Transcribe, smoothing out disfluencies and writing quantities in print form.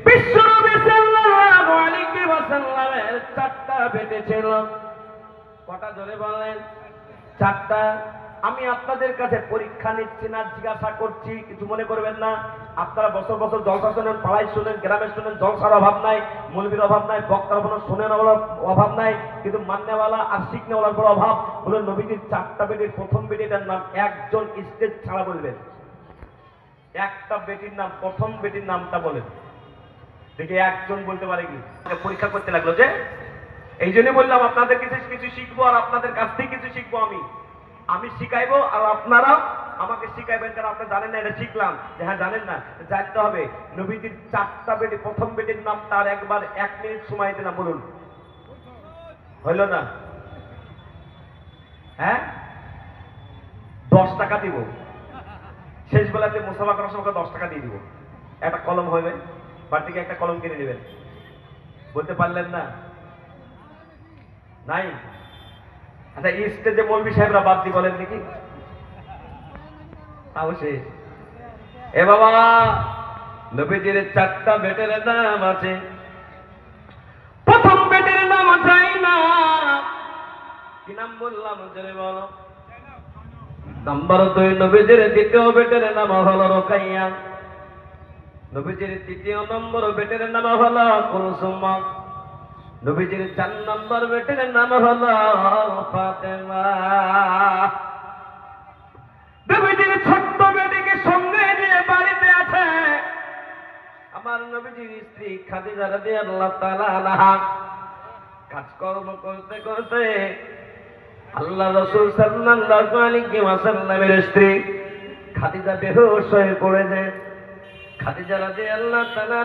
বিশ্বনবী সাল্লাল্লাহু আলাইহি ওয়াসাল্লামের চারটা বেটি ছিল। কটা জোরে বলেন? চারটা। আমি আপনাদের কাছে পরীক্ষা নিচ্ছি না, জিজ্ঞাসা করছি, কিছু মনে করবেন না। আপনারা বছর বছর জলসা শোনেন, পাড়ায় শোনেন, গ্রামে শোনেন, জলসার অভাব নাই, মৌলবীর অভাব নাই, বক্তার শোনেন অভাব নাই, কিন্তু মান্যওয়ালা আর শিখনেওয়ালার বড় অভাব। বলুন নবীজির চারটা বেটির প্রথম বেটিটার নাম একজন স্টেজ ছাড়া বলবেন। একটা বেটির নাম, প্রথম বেটির নামটা বলেন দেখি, একজন বলতে পারে কি? পরীক্ষা করতে লাগলো যে, এই জন্য বললাম আপনাদের কিছু শিখবো আর আপনাদের কাছ থেকে কিছু শিখবো। আমি শিখাইবো আর আপনারা আমাকে শিখাইবেন, কারণ আপনি জানেন না, এটা শিখলাম যে হ্যাঁ জানেন না, জানতে হবে। নবীজির চারটা বেটি, প্রথম বেটির নাম তার একবার 1 মিনিট সময় দিলাম, বলুন। হইল না? হ্যাঁ, 10 টাকা দিব। শেষ বেলাতে মুসাফা করার সময় 10 টাকা দিয়ে দিব। একটা কলম হবে, বাড়ি থেকে একটা কলম কিনে নেবেন। বলতে পারলেন না? নাই? আচ্ছা, স্টেজে মৌলবী সাহেবরা বাদ দিয়ে বলেন দেখি। অবশ্যই। এ বাবা, নবীজির চারটা বেটের নাম আছে। প্রথম বেটের নাম জাইনাব। কি নাম বললাম জোরে বলো? নাম্বার 2। নবীজির দ্বিতীয় বেটের নাম হলো রুকাইয়া। নবীজির তৃতীয় নম্বর বেটের নাম হলো কুলসুম। নবীজির 4 নম্বর বেটের নাম হলো ফাতেমা। নবীজির ছোট্ট বেটিকে সঙ্গে নিয়ে বাড়িতে আছে আমার নবীজির স্ত্রী খাদিজা রাদিয়াল্লাহু তাআলা আনহা। কাজকর্ম করতে করতে আল্লাহ রাসূল সাল্লাল্লাহু আলাইহি ওয়াসাল্লামের স্ত্রী খাদিজা বেহুশ হয়ে পড়ে যায়। খাদিজা রাদিয়াল্লাহু তাআলা